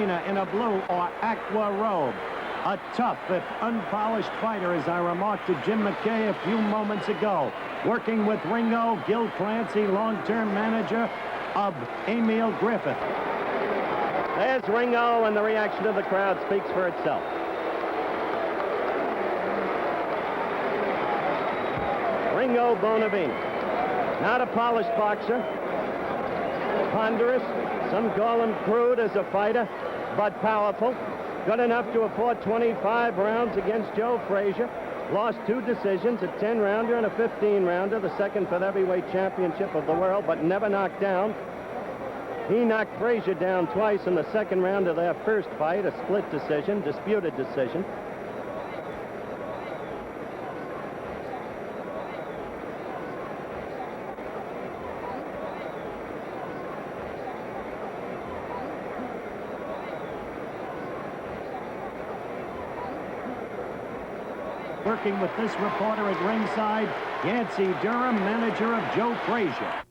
in a blue or aqua robe. A tough, if unpolished fighter, as I remarked to Jim McKay a few moments ago. Working with Ringo, Gil Clancy, long-term manager of Emil Griffith. There's Ringo, and the reaction of the crowd speaks for itself. Ringo Bonavena, not a polished boxer, ponderous, some call him crude as a fighter, but powerful. Good enough to afford 25 rounds against Joe Frazier. Lost 2 decisions, a 10-rounder and a 15-rounder, the second for the heavyweight championship of the world, but never knocked down. He knocked Frazier down twice in the second round of their first fight, a split decision, disputed decision. Working with this reporter at ringside, Yancey Durham, manager of Joe Frazier,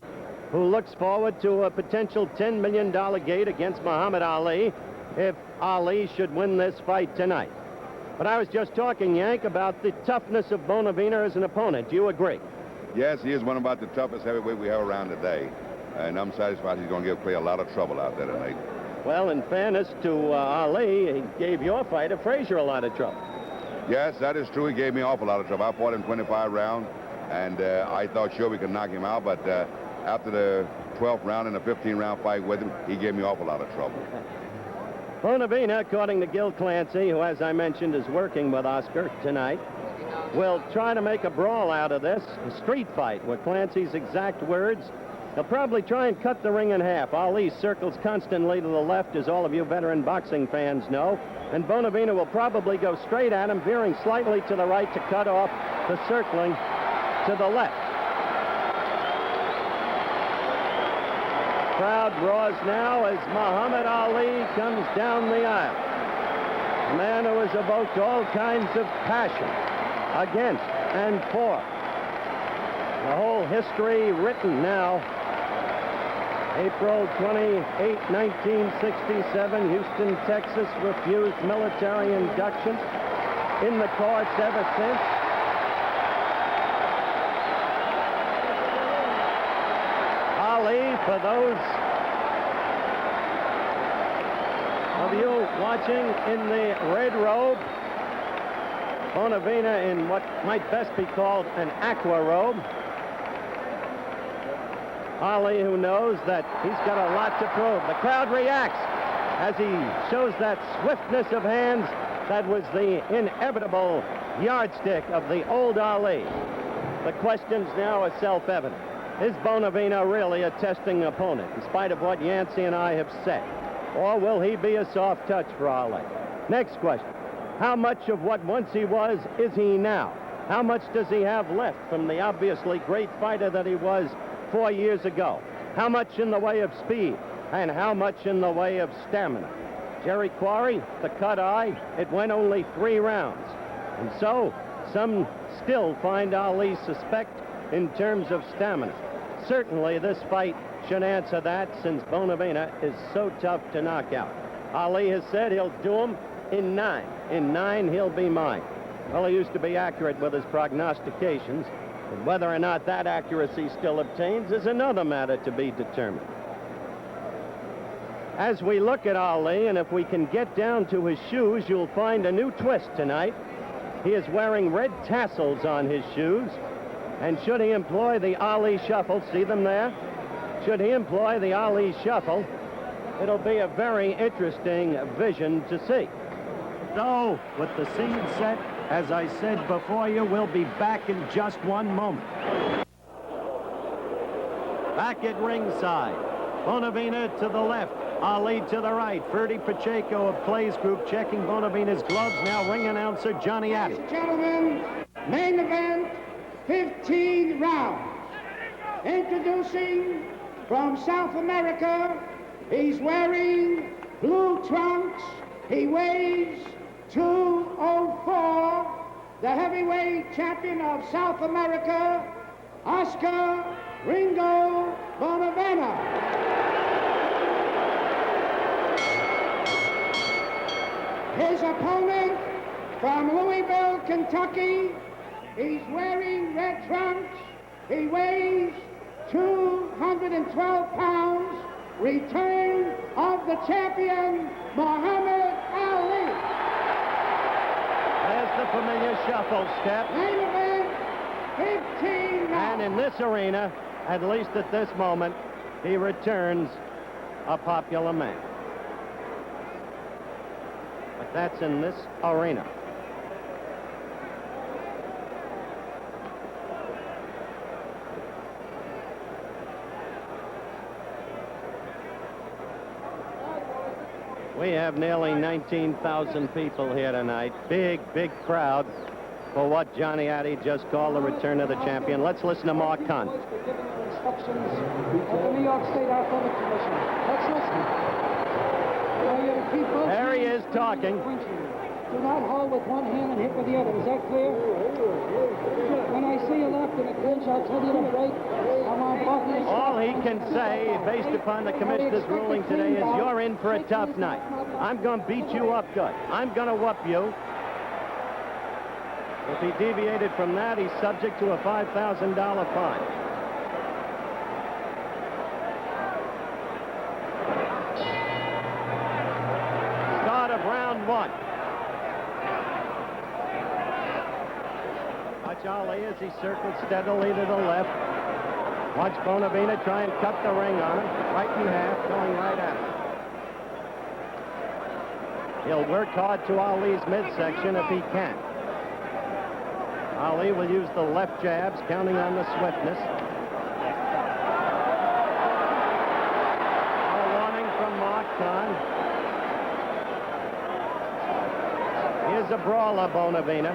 who looks forward to a potential $10 million gate against Muhammad Ali if Ali should win this fight tonight. But I was just talking, Yank, about the toughness of Bonavena as an opponent. Do you agree? Yes, he is one of about the toughest heavyweight we have around today. And I'm satisfied he's going to give Clay a lot of trouble out there tonight. Well, in fairness to Ali, he gave your fighter, Frazier, a lot of trouble. Yes, that is true. He gave me an awful lot of trouble. I fought him 25 rounds, and I thought sure we could knock him out, but after the 12th round and the 15-round fight with him, he gave me an awful lot of trouble. Bonavena, according to Gil Clancy, who, as I mentioned, is working with Oscar tonight, will try to make a brawl out of this, a street fight, with Clancy's exact words. He'll probably try and cut the ring in half. Ali circles constantly to the left, as all of you veteran boxing fans know. And Bonavena will probably go straight at him, veering slightly to the right to cut off the circling to the left. Crowd roars now as Muhammad Ali comes down the aisle. A man who has evoked all kinds of passion against and for. The whole history written now. April 28, 1967, Houston, Texas, refused military induction. In the courts ever since. Ali, for those of you watching in the red robe, Bonavena in what might best be called an aqua robe. Ali, who knows that he's got a lot to prove. The crowd reacts as he shows that swiftness of hands that was the inevitable yardstick of the old Ali. The questions now are self-evident. Is Bonavena really a testing opponent, in spite of what Yancey and I have said? Or will he be a soft touch for Ali? Next question. How much of what once he was is he now? How much does he have left from the obviously great fighter that he was 4 years ago? How much in the way of speed and how much in the way of stamina? Jerry Quarry, the cut eye, it went only 3 rounds. And so some still find Ali suspect in terms of stamina. Certainly this fight should answer that, since Bonavena is so tough to knock out. Ali has said he'll do him in 9. In 9, he'll be mine. Well, he used to be accurate with his prognostications. And whether or not that accuracy still obtains is another matter to be determined. As we look at Ali, and if we can get down to his shoes, you'll find a new twist tonight. He is wearing red tassels on his shoes. And should he employ the Ali shuffle, see them there? Should he employ the Ali shuffle, it'll be a very interesting vision to see. So, with the scene set, as I said before you, we'll be back in just one moment. Back at ringside. Bonavena to the left, Ali to the right. Ferdy Pacheco of Clay's group checking Bonavena's gloves. Now ring announcer Johnny Addy. Ladies and gentlemen, main event, 15 rounds. Introducing from South America, he's wearing blue trunks. He weighs 204, the heavyweight champion of South America, Oscar Ringo Bonavena. His opponent from Louisville, Kentucky, he's wearing red trunks. He weighs 212 pounds. Return of the champion, Muhammad Ali. There's the familiar shuffle step. Main event, 15 And rounds. in this arena, at least at this moment, he returns a popular man. But that's in this arena. We have nearly 19,000 people here tonight. Big, big crowd for what Johnny Addy just called the return of the champion. Let's listen to Mark Hunt. Instructions of the New York State Athletic Commission. Let's listen. There he is talking. Do not hold with one hand and hit with the other. Is that clear? When I see you left in a clinch, I'll tell you to break. I'm on button. All he can say, based upon the commissioner's ruling today, is you're in for a tough night. I'm going to beat you up good. I'm going to whoop you. If he deviated from that, he's subject to a $5,000 fine. Start of round one. Watch Ali as he circles steadily to the left. Watch Bonavena try and cut the ring on him. Right in half, going right at him. He'll work hard to Ali's midsection if he can. Ali will use the left jabs, counting on the swiftness. A warning from Mark Kahn. Here's a brawler, Bonavena.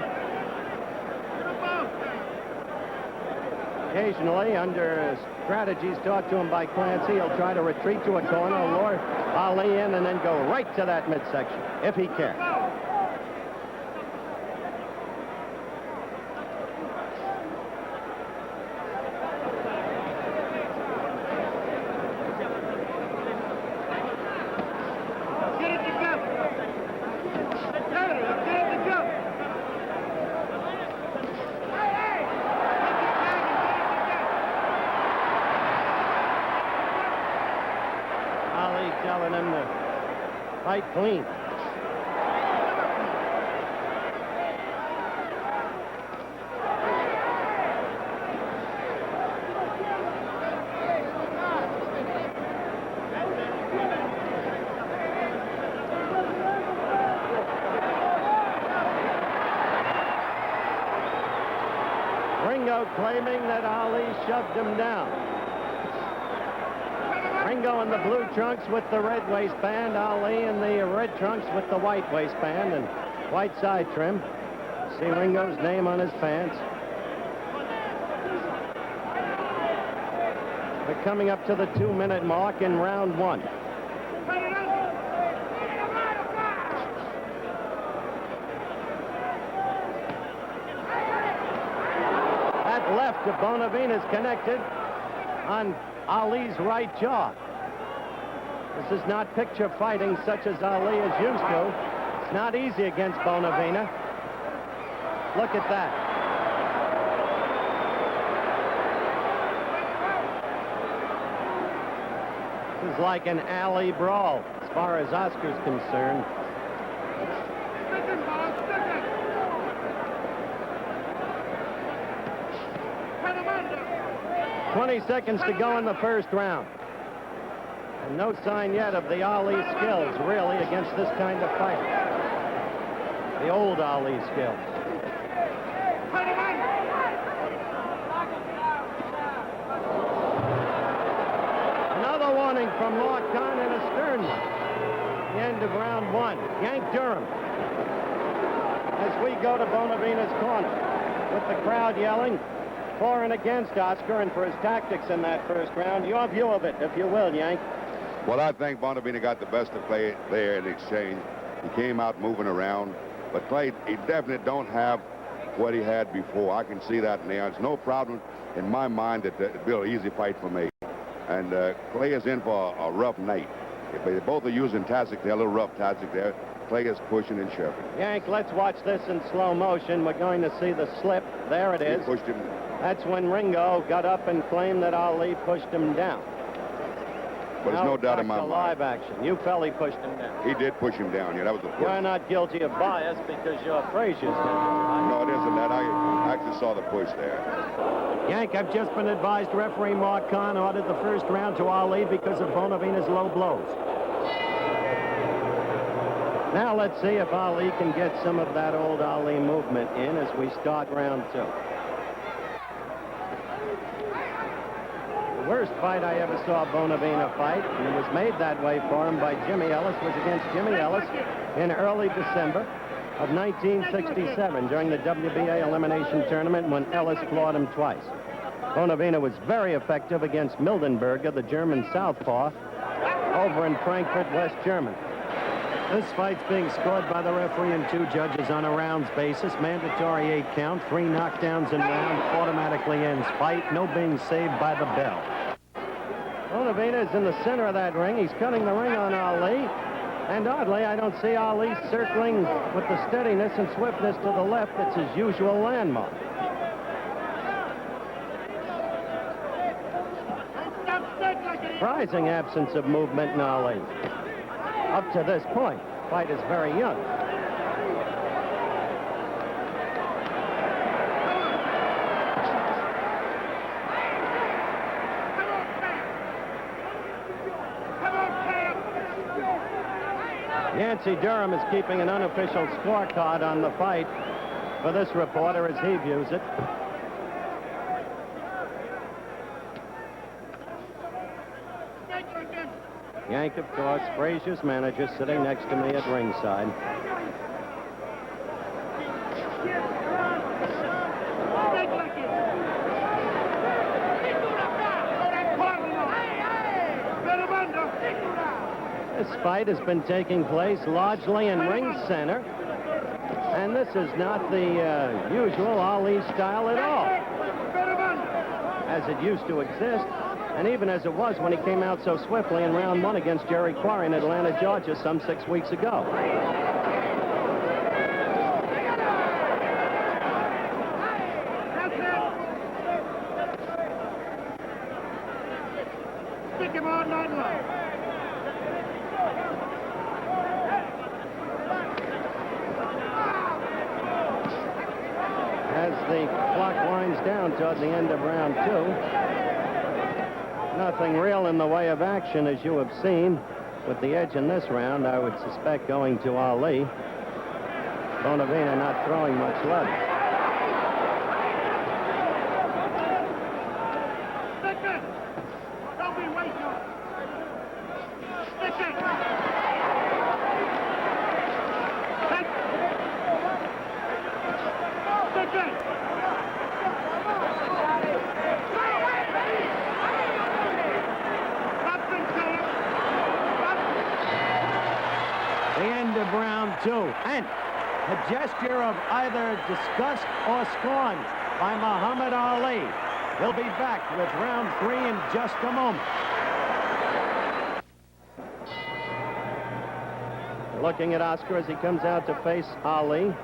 Occasionally, under strategies taught to him by Clancy, he'll try to retreat to a corner, lure Ali in, and then go right to that midsection, if he can. Telling him to fight clean. Ringo claiming that Ali shoved him down. Ringo in the blue trunks with the red waistband, Ali in the red trunks with the white waistband and white side trim. See Ringo's name on his pants. We're coming up to the 2-minute mark in round one. That left of Bonavena's connected on Ali's right jaw. This is not picture fighting such as Ali is used to. It's not easy against Bonavena. Look at that. This is like an alley brawl as far as Oscar's concerned. $20 seconds to go in the first round. And no sign yet of the Ali skills, really, against this kind of fight. The old Ali skills. Another warning from Mark Kahn and a stern one. The end of round one. Yank Durham. As we go to Bonavena's corner with the crowd yelling for and against Oscar and for his tactics in that first round. Your view of it, if you will, Yank. Well, I think Bonavena got the best of Clay there in the exchange. He came out moving around, but Clay, he definitely don't have what he had before. I can see that now. It's no problem in my mind that it'd be an easy fight for me. And Clay is in for a rough night. If they both are using tactics, they're a little rough tactics there. Clay is pushing and shoving. Yank, let's watch this in slow motion. We're going to see the slip. There it He is. pushed him. That's when Ringo got up and claimed that Ali pushed him down. But there's no doubt in my mind. mind. Live action. You felt he pushed him down. He did push him down. Yeah, that was a push. You're not guilty of bias because you're Frazier's guilty. No, it isn't that. I actually saw the push there. Yank, I've just been advised referee Mark Kahn ordered the first round to Ali because of Bonavena's low blows. Now let's see if Ali can get some of that old Ali movement in as we start round 2. The worst fight I ever saw Bonavena fight, and it was made that way for him by Jimmy Ellis, was against Jimmy Ellis in early December of 1967 during the WBA elimination tournament when Ellis floored him twice. Bonavena was very effective against Mildenberger, the German southpaw, over in Frankfurt, West Germany. This fight's being scored by the referee and 2 judges on a rounds basis. Mandatory 8 count, 3 knockdowns in round, automatically ends fight. No being saved by the bell. Bonavena is in the center of that ring. He's cutting the ring on Ali. And oddly, I don't see Ali circling with the steadiness and swiftness to the left that's his usual landmark. Surprising absence of movement in Ali. Up to this point, fight is very young. Yancey Durham is keeping an unofficial scorecard on the fight for this reporter as he views it. Yank, of course, Frazier's manager, sitting next to me at ringside. This fight has been taking place largely in ring center, and this is not the usual Ali style at all, as it used to exist. And even as it was when he came out so swiftly in round 1 against Jerry Quarry in Atlanta, Georgia, some 6 weeks ago. Stick him all night long. As the clock winds down toward the end of round 2, nothing real in the way of action, as you have seen. With the edge in this round, I would suspect going to Ali. Bonavena not throwing much lead. Stick it! Don't be waiting. Stick it! Stick it! The end of round 2, and a gesture of either disgust or scorn by Muhammad Ali. He'll be back with round 3 in just a moment. Looking at Oscar as he comes out to face Ali.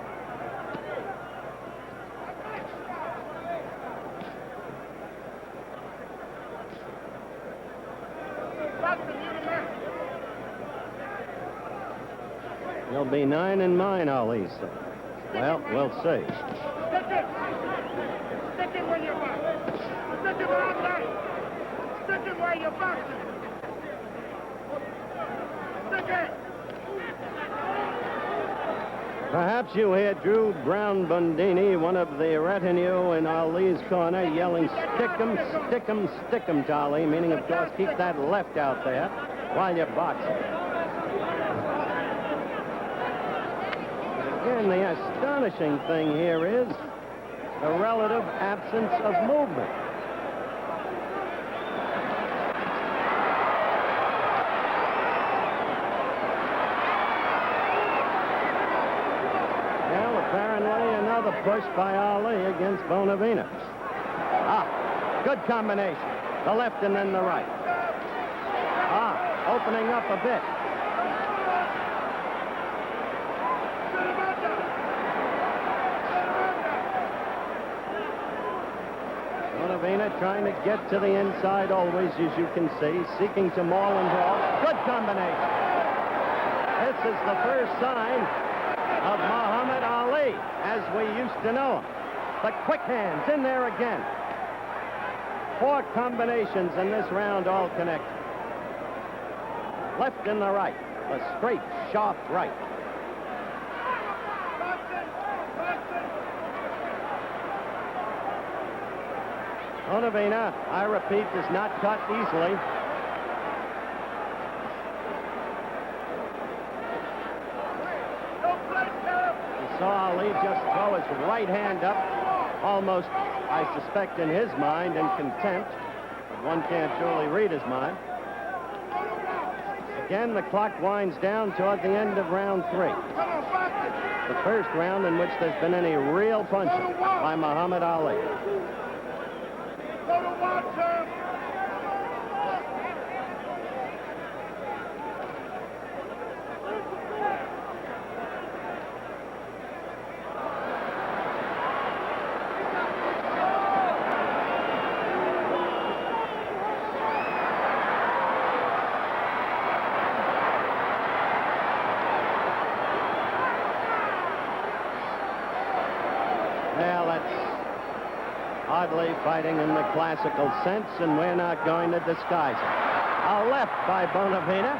He'll be 9 in mine, Ali said. Well, we'll see. Stick it! Stick it where you're boxing. Stick it outside. Stick it where you're boxing. Stick it! Perhaps you hear Drew Brown Bundini, one of the retinue in Ali's corner, yelling, stick 'em, stick 'em, stick 'em to Ali, meaning, of course, keep that left out there while you're boxing. Again, the astonishing thing here is the relative absence of movement. Well, apparently another push by Ali against Bonavena. Good combination. The left and then the right. Opening up a bit. Bonavena trying to get to the inside always, as you can see, seeking to maul and brawl. Good combination. This is the first sign of Muhammad Ali as we used to know him. The quick hands in there again. 4 combinations in this round, all connected. Left and the right. A straight, sharp right. Bonavena, I repeat, does not cut easily. You saw Ali just throw his right hand up, almost, I suspect, in his mind, in contempt. But one can't truly read his mind. Again, the clock winds down toward the end of round 3. The first round in which there's been any real punching by Muhammad Ali. Well, that's hardly fighting in the classical sense, and we're not going to disguise it. A left by Bonavena.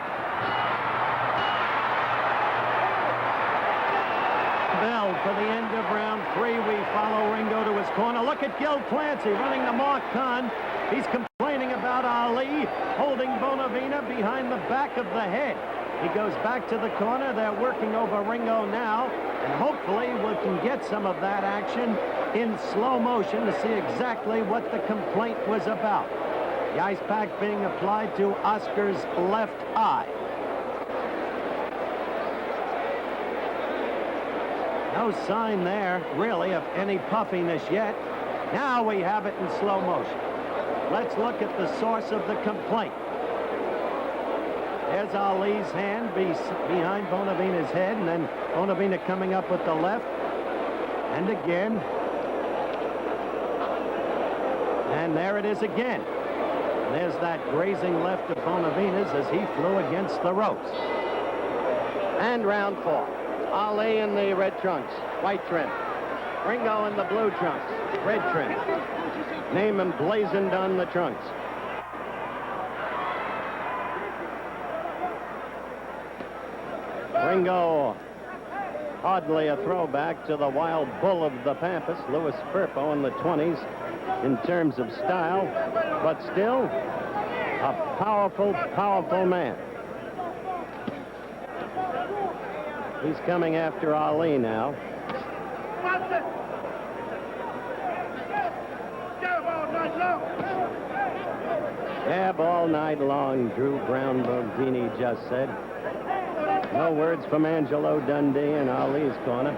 Bell for the end of round 3. We follow Ringo to his corner. Look at Gil Clancy running the Mark Khan. He's complaining about Ali holding Bonavena behind the back of the head. He goes back to the corner. They're working over Ringo now, and hopefully we can get some of that action in slow motion to see exactly what the complaint was about. The ice pack being applied to Oscar's left eye. No sign there, really, of any puffiness yet. Now we have it in slow motion. Let's look at the source of the complaint. There's Ali's hand behind Bonavena's head, and then Bonavena coming up with the left. And again. And there it is again. And there's that grazing left of Bonavena's as he flew against the ropes. And round 4. Ali in the red trunks, white trim. Ringo in the blue trunks, red trim. Name emblazoned on the trunks. Ringo, hardly a throwback to the wild bull of the Pampas, Louis Firpo in the 20s in terms of style, but still a powerful, powerful man. He's coming after Ali now. Jab all night long, Drew Brown Bovini just said. No words from Angelo Dundee in Ali's corner.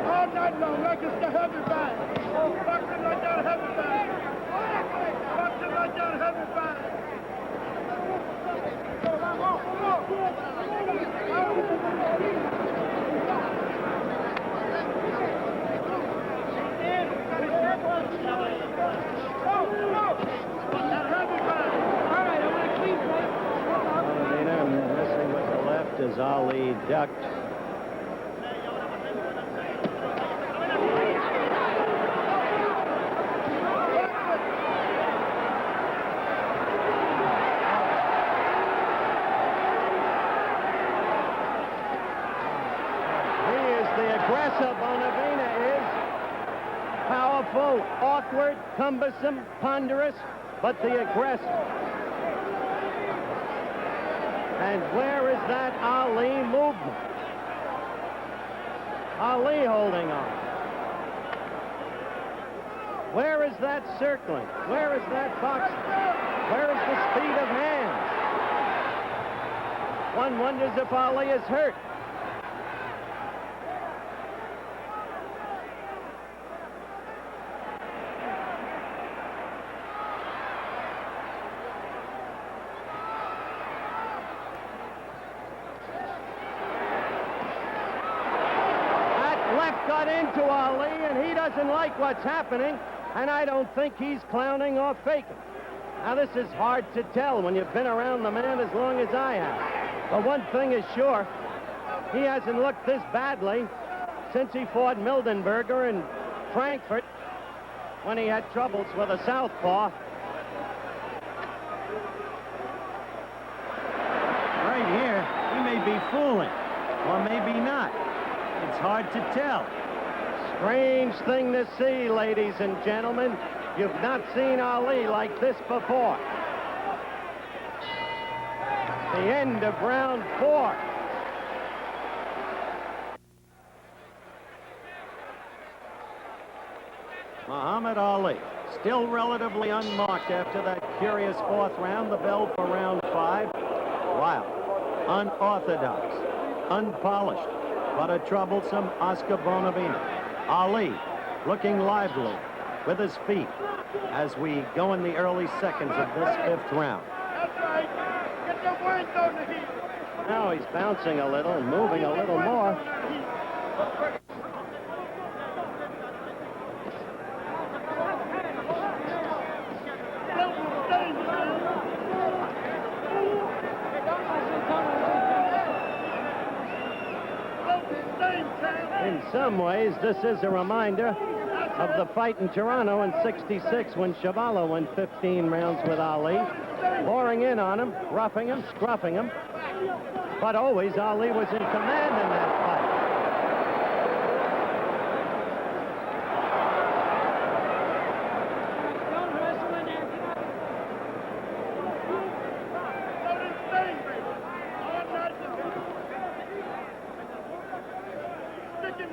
All night long, like it's the heavy bag. Boxing like that heavy bag. Boxing like that heavy bag. As Ali ducked. He is the aggressor. Bonavena is powerful, awkward, cumbersome, ponderous, but the aggressor. And where is that Ali movement? Ali holding on. Where is that circling? Where is that boxing? Where is the speed of hands? One wonders if Ali is hurt. left got into Ali, and he doesn't like what's happening, and I don't think he's clowning or faking. Now, this is hard to tell when you've been around the man as long as I have. But one thing is sure, he hasn't looked this badly since he fought Mildenberger in Frankfurt when he had troubles with a southpaw. Right here, he may be fooling, or maybe not. It's hard to tell. Strange thing to see, ladies and gentlemen. You've not seen Ali like this before. The end of round 4. Muhammad Ali, still relatively unmarked after that curious 4th round. The bell for round 5. Wild, unorthodox, unpolished, but a troublesome Oscar Bonavena. Ali looking lively with his feet as we go in the early seconds of this 5th round. That's right. Get your wings on the heat. Now he's bouncing a little, moving a little more. In some ways, this is a reminder of the fight in Toronto in '66 when Chuvalo went 15 rounds with Ali, pouring in on him, roughing him, scruffing him. But always Ali was in command in that fight.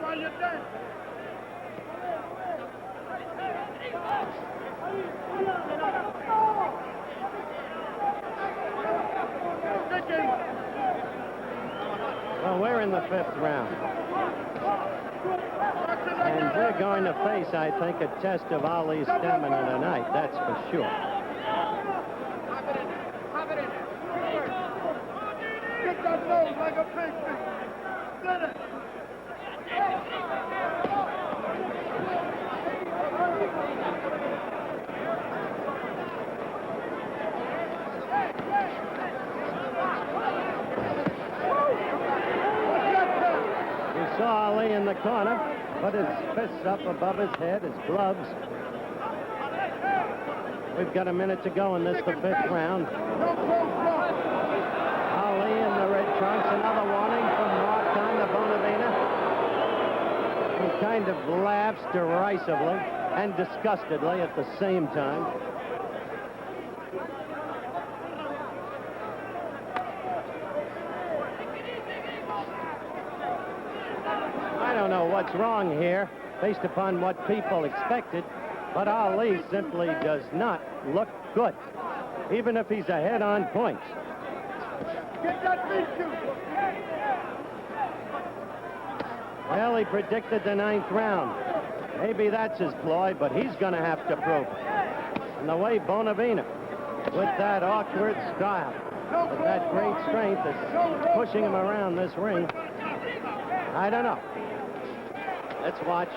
While you're done. Well, we're in the 5th round. And we're going to face, I think, a test of Ali's stamina tonight, that's for sure. Get that nose like a pig. Get it. You saw Ali in the corner, put his fists up above his head, his gloves. We've got a minute to go in this, the 5th round. Ali in the red trunks, another warning from Martin to Bonavena. He kind of laughs derisively and disgustedly at the same time. I don't know what's wrong here, based upon what people expected, but Ali simply does not look good, even if he's ahead on points. Get that meat shoot. Well, he predicted the 9th round. Maybe that's his ploy, but he's going to have to prove it. And the way Bonavena, with that awkward style, with that great strength, is pushing him around this ring, I don't know. Let's watch.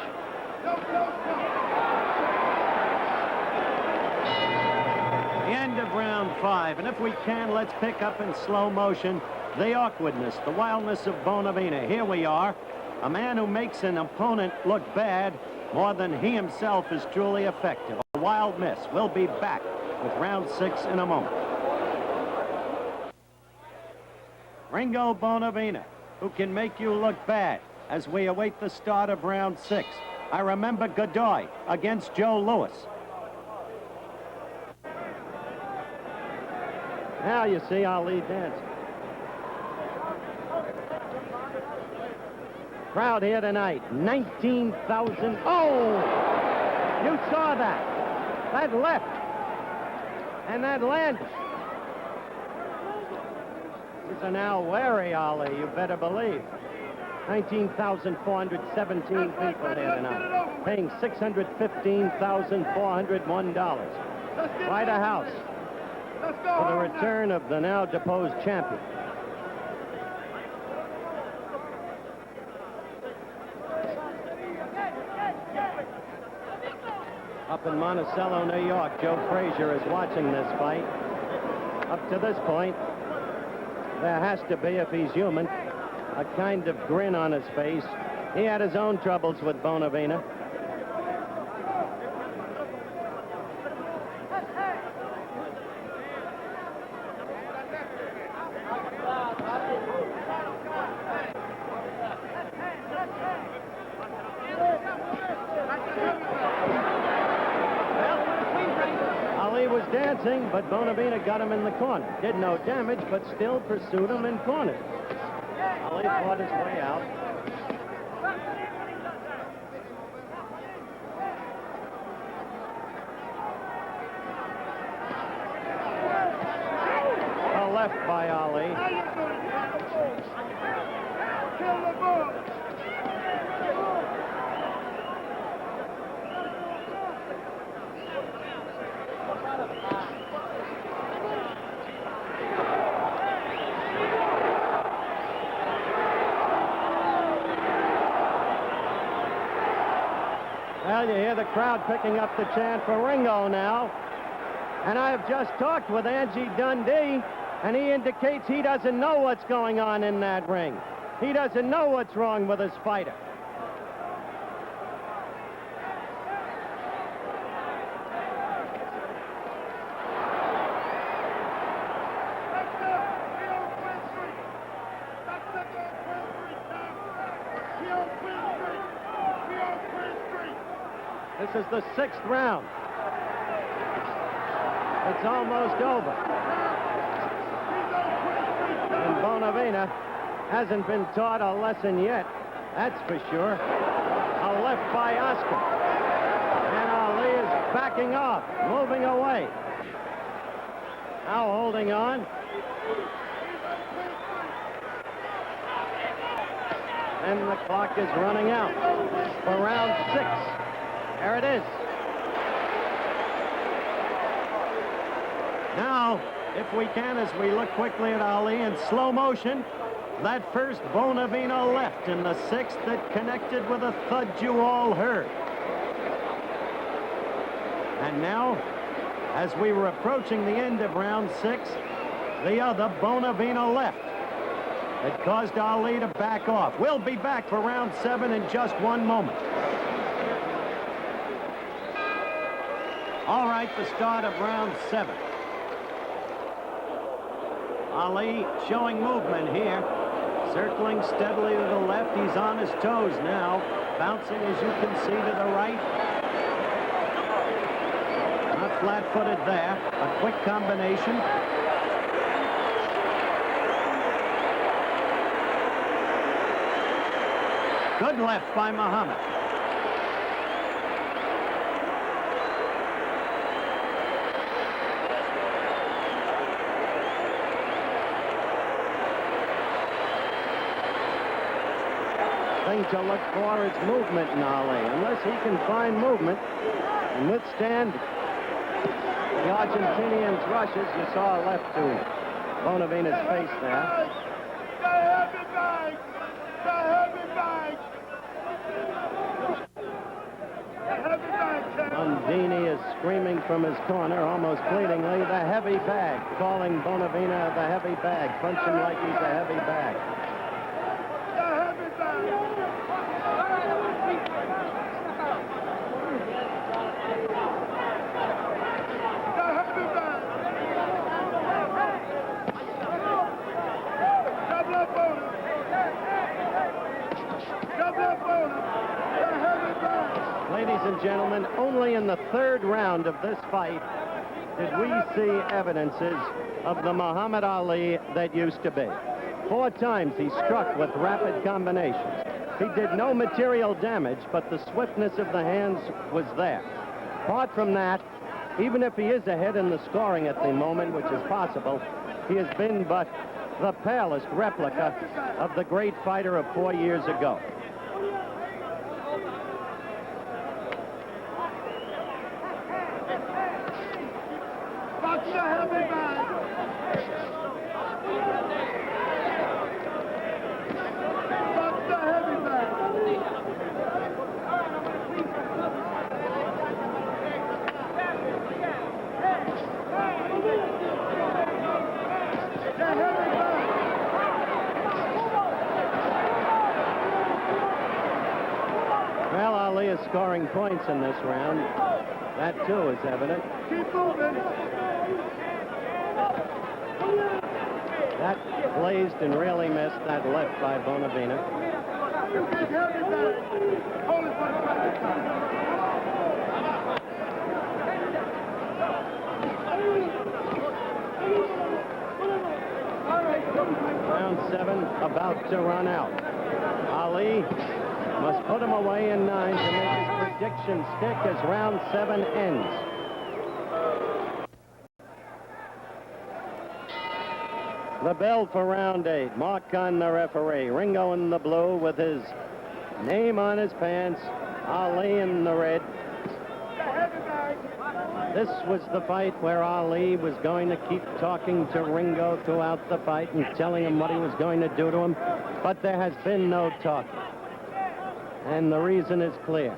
The end of round 5, and if we can, let's pick up in slow motion the awkwardness, the wildness of Bonavena. Here we are, a man who makes an opponent look bad more than he himself is truly effective. A wild miss. We'll be back with round 6 in a moment. Ringo Bonavena, who can make you look bad as we await the start of round 6. I remember Godoy against Joe Louis. Now you see Ali dancing. Crowd here tonight, 19,000. Oh! You saw that. That left. And that landed. These are now wary, Ali, you better believe. 19,417 people here tonight, paying $615,401. Quite a house for the return of the now deposed champion. Up in Monticello, New York, Joe Frazier is watching this fight. Up to this point, there has to be, if he's human, a kind of grin on his face. He had his own troubles with Bonavena. Ali was dancing, but Bonavena got him in the corner. Did no damage, but still pursued him and cornered. Ali fought his way out. A left by Ali. Kill the bull. Well, you hear the crowd picking up the chant for Ringo now. And I have just talked with Angie Dundee, and he indicates he doesn't know what's going on in that ring. He doesn't know what's wrong with his fighter. This is the 6th round. It's almost over. And Bonavena hasn't been taught a lesson yet, that's for sure. A left by Oscar. And Ali is backing off, moving away. Now holding on. And the clock is running out for round 6. There it is. Now, if we can, as we look quickly at Ali in slow motion, that first Bonavena left in the 6th that connected with a thud you all heard. And now, as we were approaching the end of round 6, the other Bonavena left. It caused Ali to back off. We'll be back for round 7 in just one moment. All right, the start of round 7. Ali showing movement here. Circling steadily to the left. He's on his toes now. Bouncing, as you can see, to the right. Not flat-footed there. A quick combination. Good left by Muhammad. Thing to look for is movement in Ali. Unless he can find movement and withstand the Argentinian's rushes, you saw a left to Bonavena's face there. The heavy bag! The heavy bag! The heavy bag, Sam! Undini is screaming from his corner, almost pleadingly, the heavy bag, calling Bonavena the heavy bag. Punch him like he's a heavy bag. The heavy bag! Ladies and gentlemen, only in the 3rd round of this fight did we see evidences of the Muhammad Ali that used to be. 4 times he struck with rapid combinations. He did no material damage, but the swiftness of the hands was there. Apart from that, even if he is ahead in the scoring at the moment, which is possible, he has been but the palest replica of the great fighter of 4 years ago. Watch the heavy bag! Watch the heavy bag! scoring points in this round. That, too, is evident. Keep moving. That blazed and really missed that left by Bonavena. You can't help it back. Hold it for the second time. Round 7 about to run out. Ali must put him away in 9 to make his prediction stick as round 7 ends. The bell for round 8. Mark on the referee. Ringo in the blue with his name on his pants. Ali in the red. This was the fight where Ali was going to keep talking to Ringo throughout the fight and telling him what he was going to do to him. But there has been no talking. And the reason is clear.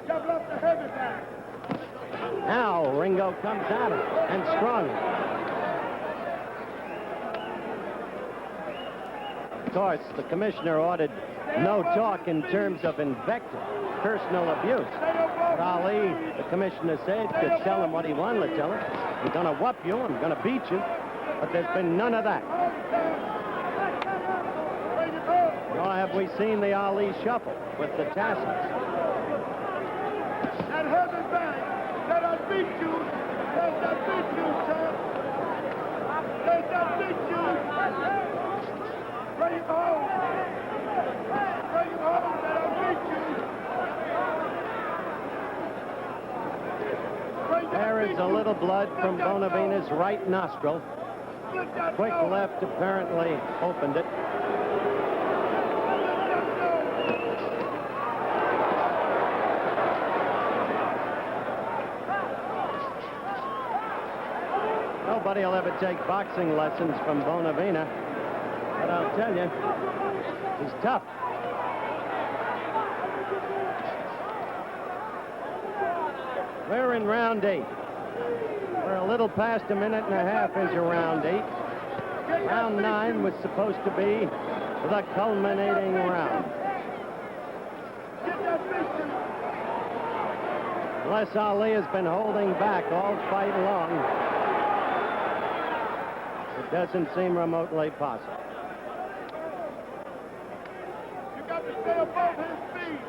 Now Ringo comes at him, and strongly. Of course, the commissioner ordered no talk in terms of invective, personal abuse. But Ali, the commissioner said, could tell him what he wanted to tell him. I'm going to whoop you, I'm going to beat you. But there's been none of that. Nor have we seen the Ali shuffle with the tassels. And hold it back. Let us beat you. Let us beat you, sir. Let us beat you. Bring him home. Bring him home. Let us beat you. There is a little blood from Bonavena's right nostril. Quick left apparently opened it. Nobody will ever take boxing lessons from Bonavena, but I'll tell you, he's tough. We're in round 8. We're a little past a minute and a half into round 8. Round 9 was supposed to be the culminating round. Unless Ali has been holding back all fight long, it doesn't seem remotely possible. You got to stay above his feet.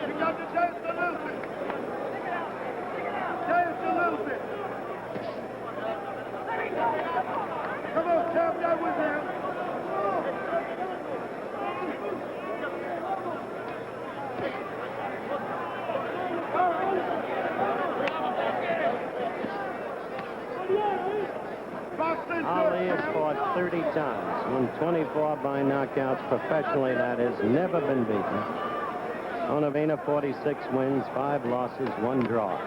You got to dance a little bit. Dance a little bit. Come on, champ, that was him. Ali has fought 30 times, won 24 by knockouts professionally, that is, never been beaten. Bonavena, 46 wins, 5 losses, 1 draw.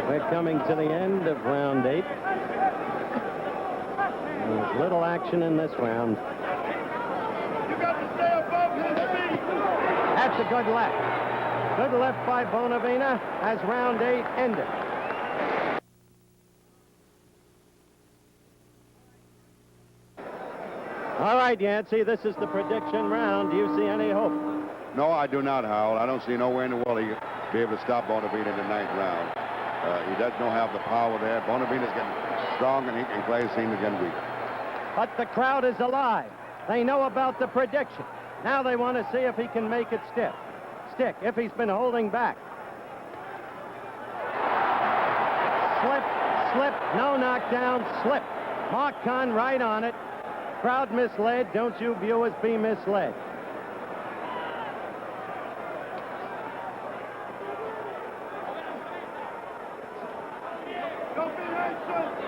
We're coming to the end of round 8. There's little action in this round. You got to stay above his feet. That's a good left. Good left by Bonavena as round 8 ended. All right, Yancey, this is the prediction round. Do you see any hope? No, I do not, Howell. I don't see nowhere in the world he'll be able to stop Bonavena in the 9th round. He doesn't have the power there. Bonavena's getting strong, and Clay seems to get weak. But the crowd is alive. They know about the prediction. Now they want to see if he can make it stick, if he's been holding back. Slip, no knockdown, slip. Mark Kahn right on it. Crowd misled. Don't you viewers be misled. Don't be anxious.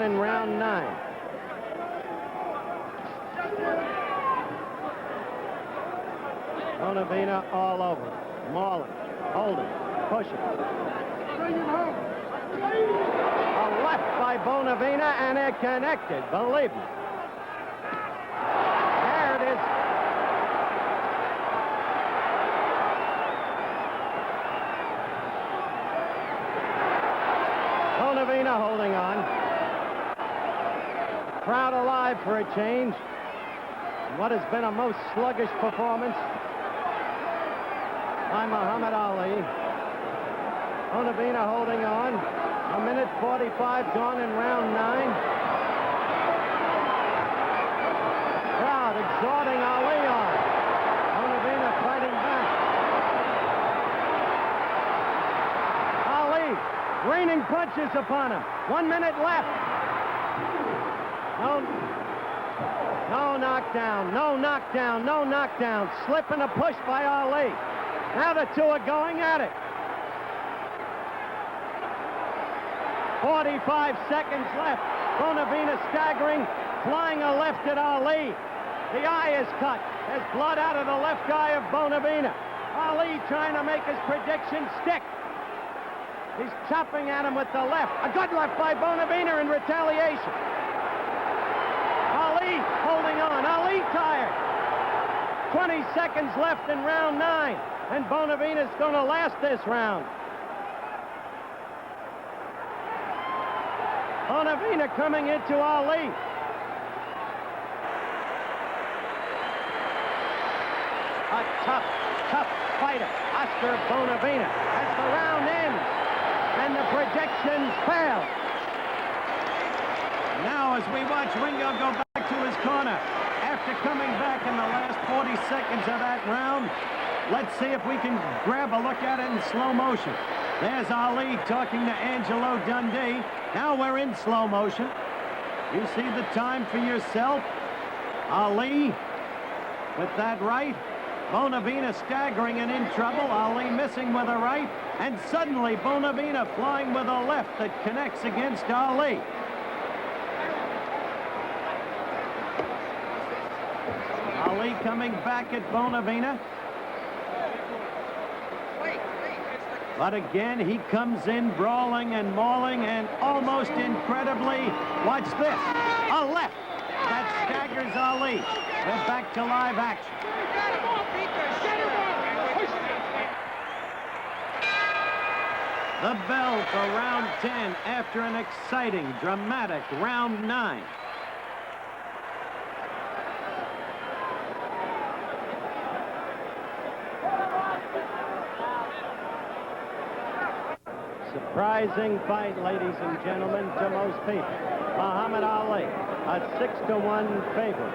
gone in round 9. Bonavena all over. Mauling, holding, pushing. A left by Bonavena, and it connected, believe me. There it is. Bonavena holding on. Crowd alive for a change. What has been a most sluggish performance by Muhammad Ali. Bonavena holding on. 1:45 gone in round 9. Crowd exhorting Ali on. Bonavena fighting back. Ali raining punches upon him. 1 minute left. No knockdown, no knockdown, no knockdown. Slip and a push by Ali. Now the two are going at it. 45 seconds left. Bonavena staggering, flying a left at Ali. The eye is cut. There's blood out of the left eye of Bonavena. Ali trying to make his prediction stick. He's chopping at him with the left. A good left by Bonavena in retaliation. Ali holding on. Ali tired. 20 seconds left in round 9. And Bonavena's going to last this round. Bonavena coming into Ali. A tough fighter, Oscar Bonavena, as the round ends. And the predictions fail. Now as we watch Ringo go back to his corner, after coming back in the last 40 seconds of that round, let's see if we can grab a look at it in slow motion. There's Ali talking to Angelo Dundee. Now we're in slow motion. You see the time for yourself. Ali with that right. Bonavena staggering and in trouble. Ali missing with a right. And suddenly Bonavena flying with a left that connects against Ali. Ali coming back at Bonavena. But again, he comes in brawling and mauling, and almost incredibly, watch this, a left that staggers Ali. We're back to live action. The bell for round 10 after an exciting, dramatic round 9. Surprising fight, ladies and gentlemen, to most people. Muhammad Ali, a 6-1 favorite.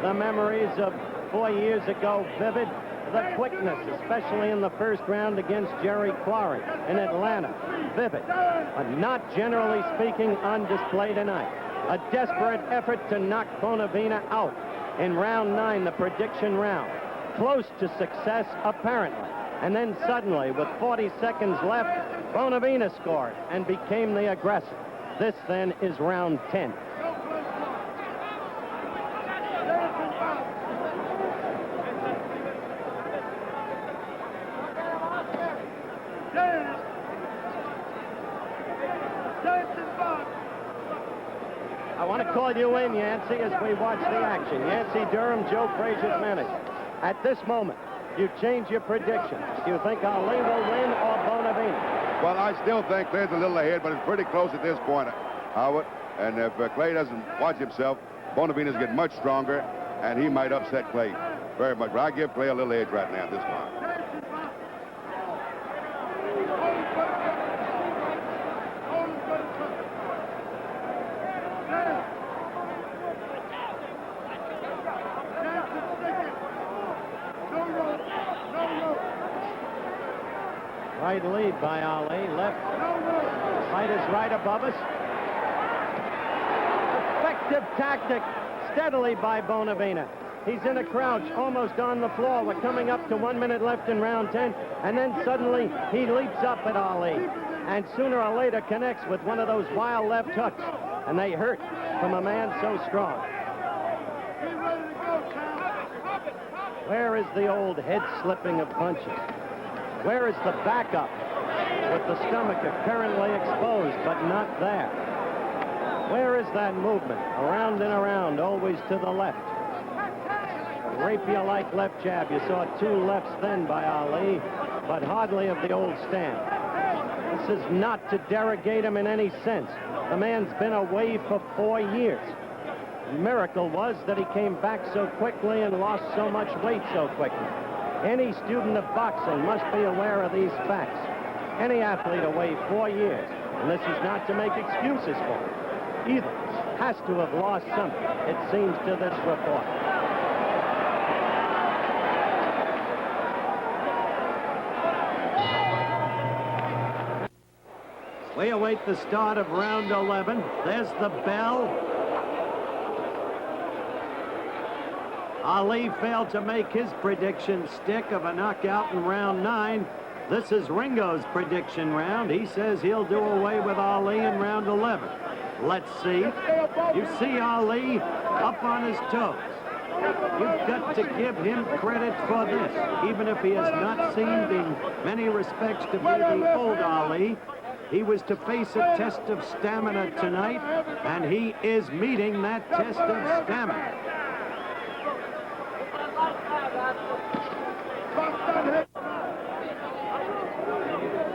The memories of 4 years ago vivid. The quickness, especially in the first round against Jerry Quarry in Atlanta, vivid. But not, generally speaking, on display tonight. A desperate effort to knock Bonavena out in round 9, the prediction round. Close to success, apparently. And then suddenly, with 40 seconds left, Bonavena scored and became the aggressor. This, then, is round 10. I want to call you in, Yancey, as we watch the action. Yancey Durham, Joe Frazier's manager. At this moment, you change your prediction. Do you think Ali will win or Bonavena? Well, I still think Clay's a little ahead, but it's pretty close at this point, Howard. And if Clay doesn't watch himself, Bonavena's getting much stronger, and he might upset Clay very much. But I give Clay a little edge right now at this point. Right lead by Ali. Left. Fight is right above us. Effective tactic steadily by Bonavena. He's in a crouch, almost on the floor. We're coming up to 1 minute left in round 10. And then suddenly he leaps up at Ali. And sooner or later connects with one of those wild left hooks. and they hurt from a man so strong. Where is the old head slipping of punches? Where is the backup with the stomach apparently exposed but not there? Where is that movement? Around and around, always to the left. Rapier-like left jab. You saw two lefts then by Ali, but hardly of the old stand. This is not to derogate him in any sense. The man's been away for 4 years. The miracle was that he came back so quickly and lost so much weight so quickly. Any student of boxing must be aware of these facts. Any athlete away 4 years, and this is not to make excuses for him, either, has to have lost something, it seems to this report. We await the start of round 11. There's the bell. Ali failed to make his prediction stick of a knockout in round 9. This is Ringo's prediction round. He says he'll do away with Ali in round 11. Let's see. You see Ali up on his toes. You've got to give him credit for this, even if he has not seemed in many respects to be the old Ali. He was to face a test of stamina tonight, and he is meeting that test of stamina.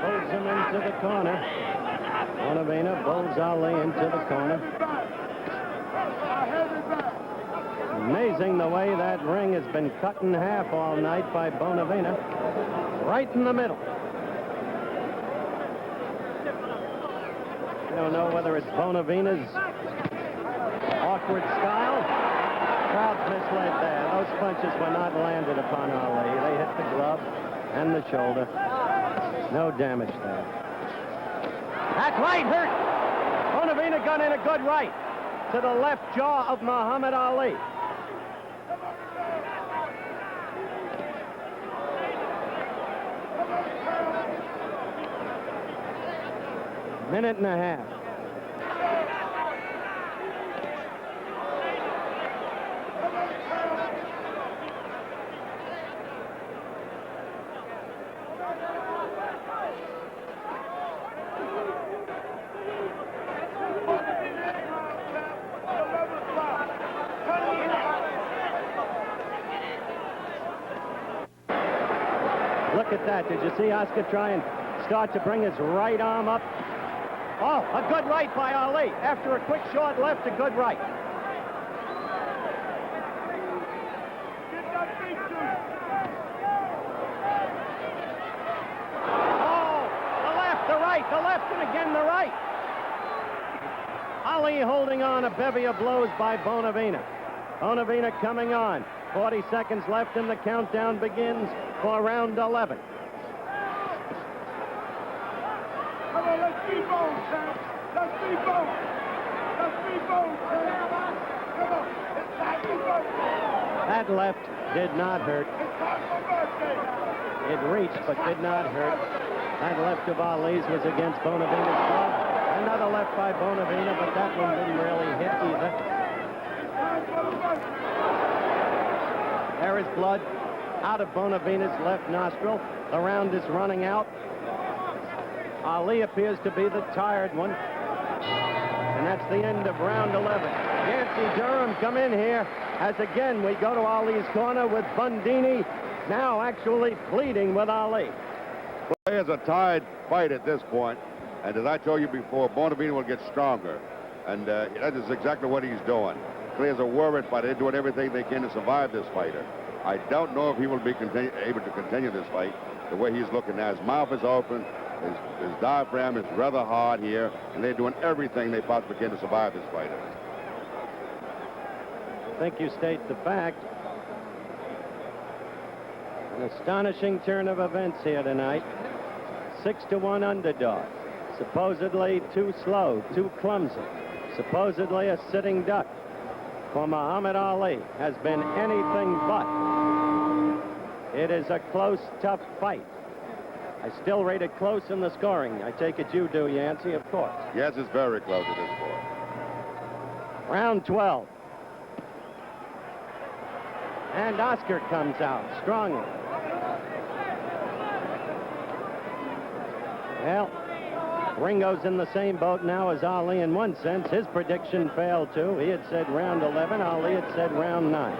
Pulls him into the corner. Bonavena pulls Ali into the corner. Amazing the way that ring has been cut in half all night by Bonavena. Right in the middle. I don't know whether it's Bonavena's awkward style. Crowd's misled there. Those punches were not landed upon Ali. They hit the glove and the shoulder. No damage there. That right hurt. Bonavena got in a good right to the left jaw of Muhammad Ali. Minute and a half. Look at that. Did you see Oscar try and start to bring his right arm up? Oh, a good right by Ali. After a quick short left, a good right. Oh, the left, and again the right. Ali holding on, a bevy of blows by Bonavena. Bonavena coming on. 40 seconds left and the countdown begins for round 11. Come on, let's be bold, champ. Let's be bold. Let's be bold, champ. Come on, it's time to go. That left did not hurt. It's time for birthday. It reached but did not hurt. That left of Ali's was against Bonavena's glove. Another left by Bonavena, but that one didn't really hit either. It's time for the birthday. There is blood out of Bonavena's left nostril. The round is running out. Ali appears to be the tired one. And that's the end of round 11. Yancey Durham come in here as again we go to Ali's corner with Bundini now actually pleading with Ali. Well, it's a tied fight at this point. And as I told you before, Bonavena will get stronger. And that is exactly what he's doing. Clear's a worried fighter. They're doing everything they can to survive this fighter. I don't know if he will be able to continue this fight the way he's looking now. His mouth is open. His diaphragm is rather hard here, and they're doing everything they possibly can to survive this fighter. I think you state the fact. An astonishing turn of events here tonight. 6-1 underdog. Supposedly too slow, too clumsy. Supposedly a sitting duck. For Muhammad Ali has been anything but. It is a close, tough fight. I still rate it close in the scoring. I take it you do, Yancey, of course. Yes, it's very close at this point. Round 12. And Oscar comes out strongly. Well, Ringo's in the same boat now as Ali in one sense. His prediction failed too. He had said round 11. Ali had said round 9.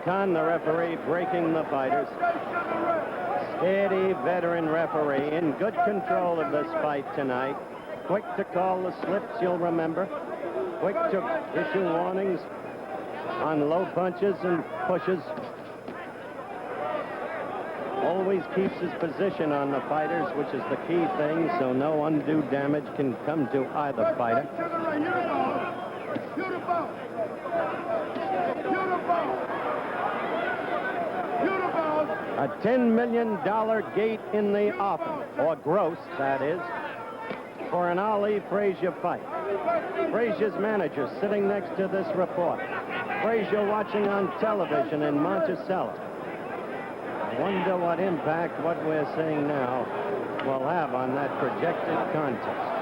Khan, the referee, breaking the fighters. Steady veteran referee in good control of this fight tonight. Quick to call the slips, you'll remember. Quick to issue warnings on low punches and pushes. Always keeps his position on the fighters, which is the key thing, so no undue damage can come to either fighter. A $10 million gate in the offing, or gross, that is, for an Ali Frazier fight. Frazier's manager sitting next to this reporter. Frazier watching on television in Monticello. I wonder what impact what we're seeing now will have on that projected contest.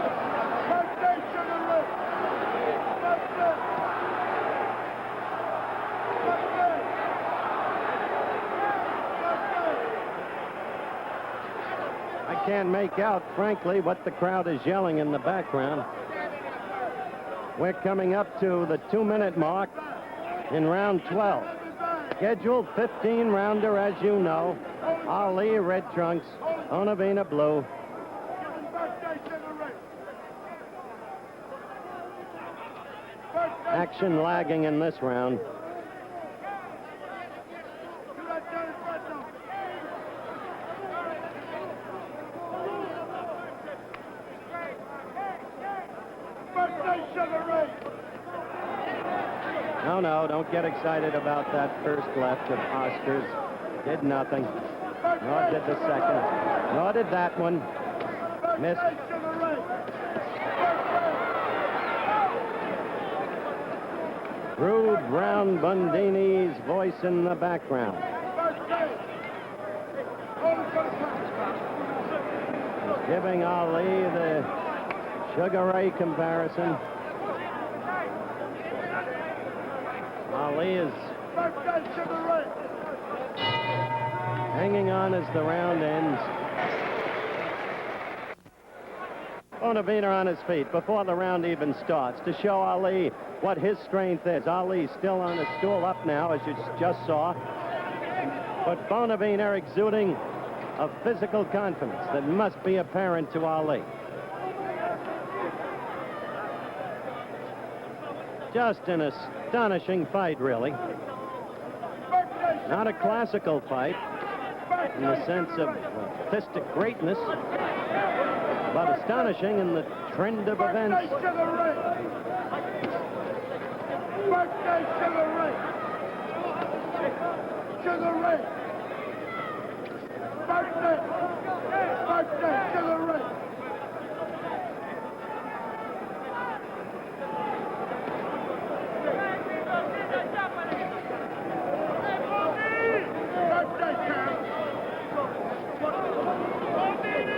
I can't make out, frankly, what the crowd is yelling in the background. We're coming up to the 2-minute mark in round 12. Scheduled 15-rounder, as you know. Ali, red trunks. Bonavena, blue. Action lagging in this round. No, don't get excited about that first left of Oscar's. Did nothing. Nor did the second. Nor did that one. Missed. Rude Brown Bundini's voice in the background. Giving Ali the Sugar Ray comparison. Ali is hanging on as the round ends. Bonavena on his feet before the round even starts to show Ali what his strength is. Ali still on his stool up now, as you just saw. But Bonavena exuding a physical confidence that must be apparent to Ali. Just an astonishing fight, really. Not a classical fight in the sense of artistic greatness, but astonishing in the trend of events.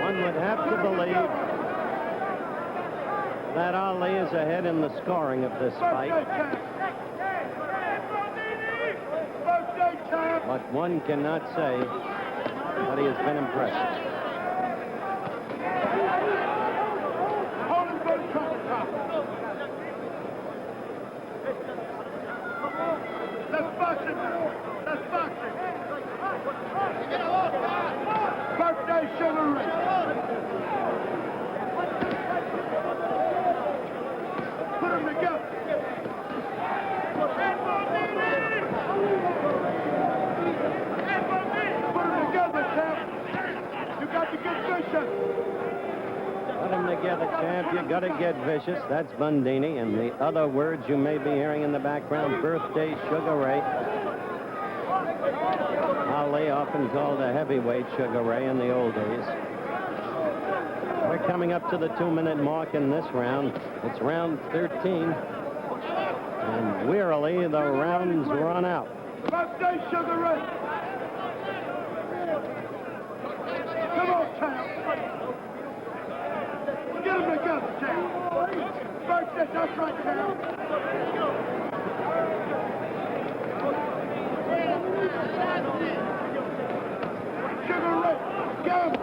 One would have to believe that Ali is ahead in the scoring of this fight. But one cannot say that he has been impressed. Put them together, champ. You got to get vicious. That's Bundini. And the other words you may be hearing in the background, birthday Sugar Ray. Ali, often called a heavyweight, Sugar Ray, in the old days. We're coming up to the 2-minute mark in this round. It's round 13. And wearily, the rounds run out. Birthday, Sugar Ray. Come on, champ. Get them together, champ. Birthday, that's right, champ. Sugar Ray, get him.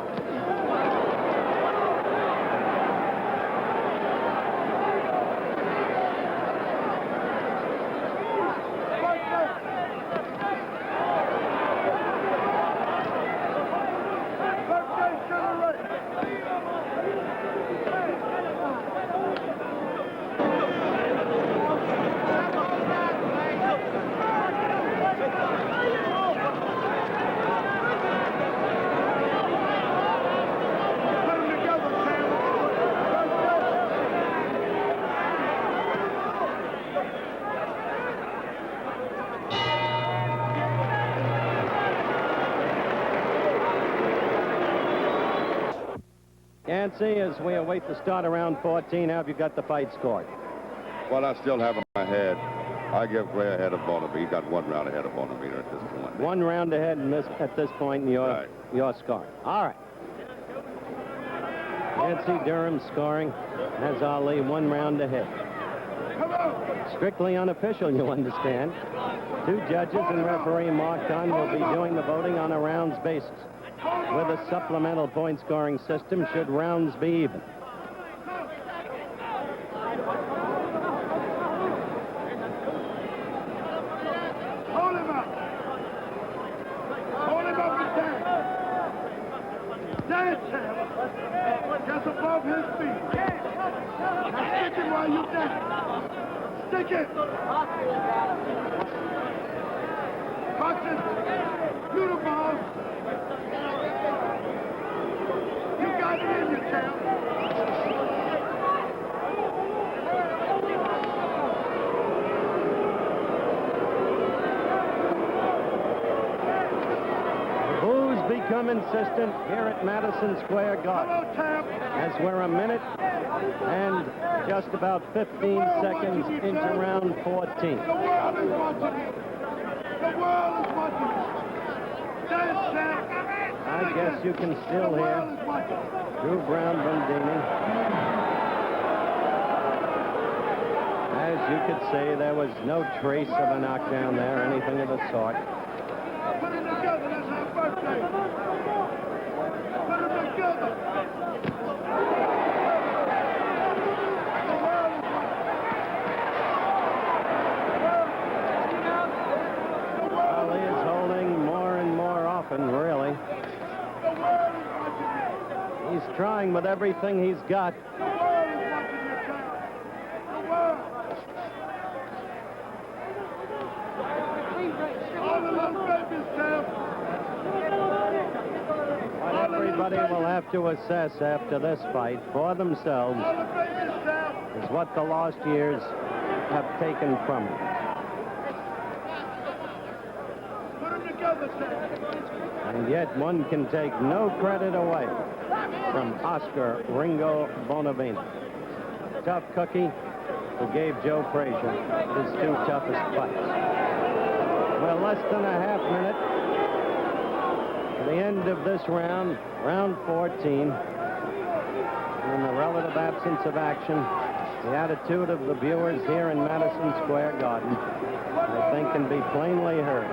Yancey, as we await the start of round 14, how have you got the fight scored? Well, I still have in my head. I give Clay ahead of Bonavena. He got 1 round ahead of Bonavena at this point. 1 round ahead at this point in your scoring. All right. Yancey Durham scoring has Ali 1 round ahead. Strictly unofficial, you understand. 2 judges and referee Mark Dunn will be doing the voting on a rounds basis. With a supplemental point scoring system, should rounds be even. Hold him up. Hold him up and down. Dance him. Just above his feet. Now stick it while you dance. Stick it. Boxing. Beautiful. You got it in your champ. Boos become insistent here at Madison Square Garden. Hello, champ. As we're a minute and just about 15 seconds into round 14. The world is watching you. The world is watching you. Dance, champ. I guess you can still The hear world is watching. Drew Brown-Bundini. As you could see, there was no trace of a knockdown there, anything of the sort. Put it together. That's our birthday. Put it together. The world is watching. Ali is holding more and more often, really. The world is watching you. He's trying with everything he's got. The world is watching you, champ. The world. All the little babies, champ. What everybody will have to assess after this fight for themselves All the babies, champ. is what the lost years have taken from him. Put them together, champ. And yet one can take no credit away from Oscar Ringo Bonavena. Tough cookie who gave Joe Frazier his 2 toughest fights. Well, less than a half minute to the end of this round, round 14. And in the relative absence of action, the attitude of the viewers here in Madison Square Garden, I think, can be plainly heard.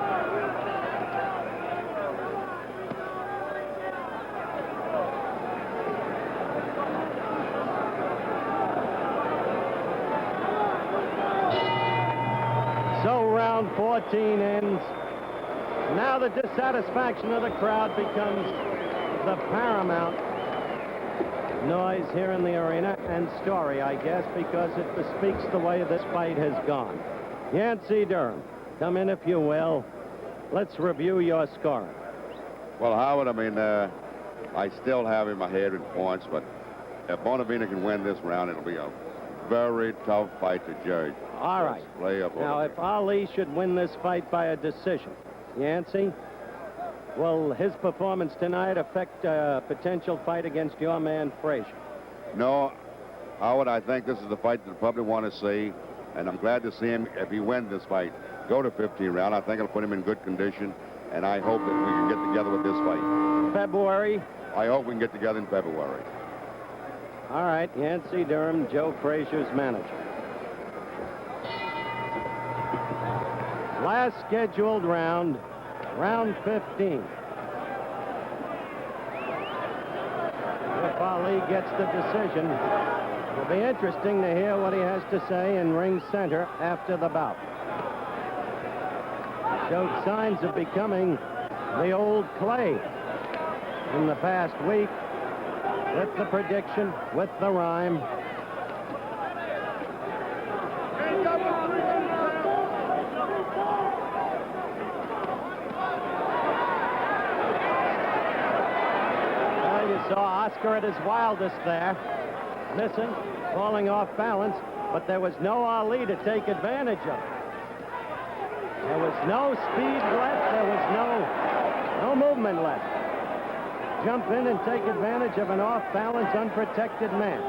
So round 14 ends. Now the dissatisfaction of the crowd becomes the paramount noise here in the arena, and story, I guess, because it bespeaks the way this fight has gone. Yancey Durham, come in if you will. Let's review your scoring. Well, Howard, I mean, I still have in my head in points, but if Bonavena can win this round, it'll be a very tough fight to judge. All right. Play up. Now, if Ali should win this fight by a decision, Yancey, Will his performance tonight affect a potential fight against your man, Frazier? No, Howard, I think this is the fight that the public want to see, and I'm glad to see him, if he wins this fight, go to 15 round. I think it'll put him in good condition, and I hope that we can get together with this fight. February? I hope we can get together in February. All right, Yancey Durham, Joe Frazier's manager. Last scheduled round, round 15. If Ali gets the decision, it'll be interesting to hear what he has to say in ring center after the bout. Showed signs of becoming the old Clay in the past week, with the prediction, with the rhyme. Well, you saw Oscar at his wildest there, missing, falling off balance, but there was no Ali to take advantage of it. There was no speed left, there was no movement left. Jump in and take advantage of an off-balance, unprotected man.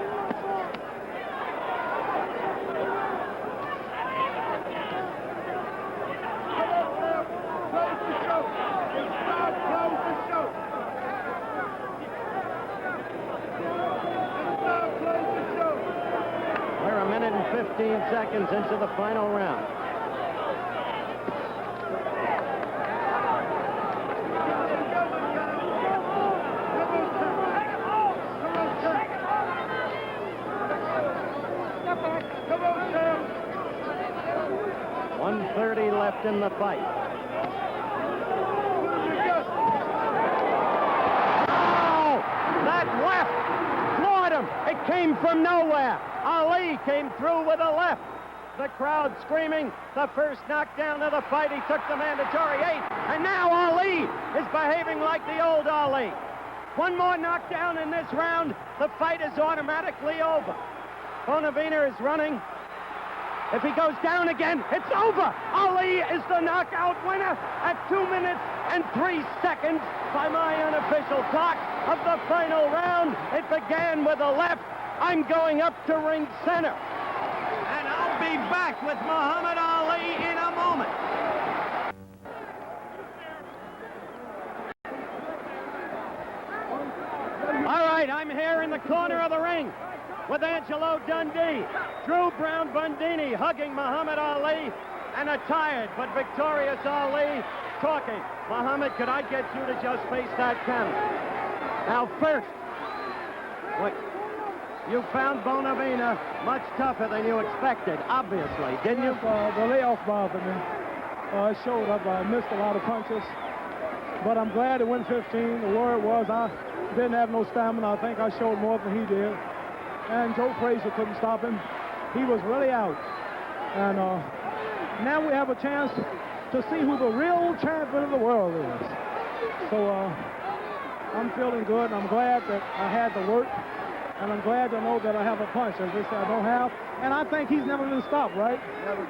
We're a minute and 15 seconds into the final round. Left in the fight. Oh! That left floored him. It came from nowhere. Ali came through with a left. The crowd screaming. The first knockdown of the fight. He took the mandatory 8. And now Ali is behaving like the old Ali. One more knockdown in this round. The fight is automatically over. Bonavena is running. If he goes down again, it's over. Ali is the knockout winner at 2 minutes and 3 seconds by my unofficial clock of the final round. It began with a left. I'm going up to ring center. And I'll be back with Muhammad Ali in a moment. All right, I'm here in the corner of the ring with Angelo Dundee, Drew Brown Bundini hugging Muhammad Ali, and a tired but victorious Ali talking. Muhammad, could I get you to just face that camera? Now first, wait, you found Bonavena much tougher than you expected, obviously, didn't you? The layoff bothered me. It showed up. I missed a lot of punches, but I'm glad it went 15. The word was I didn't have no stamina. I think I showed more than he did. And Joe Frazier couldn't stop him. He was really out. And now we have a chance to see who the real champion of the world is. So I'm feeling good, and I'm glad that I had the work, and I'm glad to know that I have a punch, as they say I don't have. And I think he's never been stopped, right? Never.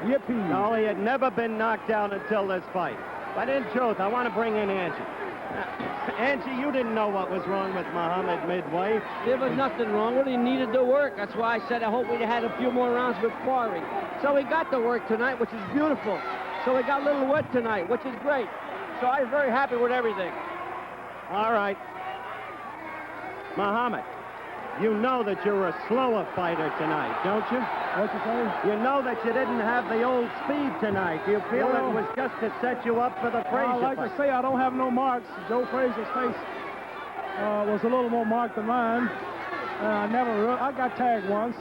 Yippee. No, he had never been knocked down until this fight. But in truth, I want to bring in Angie. Angie, you didn't know what was wrong with Muhammad midway. There was nothing wrong with him. He needed the work. That's why I said I hope we'd have had a few more rounds with Quarry. So he got the work tonight, which is beautiful. So he got a little wet tonight, which is great. So I was very happy with everything. All right. Muhammad, you know that you're a slower fighter tonight, don't you? What you say? You know that you didn't have the old speed tonight. Do you feel Well, it was just to set you up for the Frazier I like fight? to say I don't have no marks. Joe Frazier's face was a little more marked than mine. I got tagged once.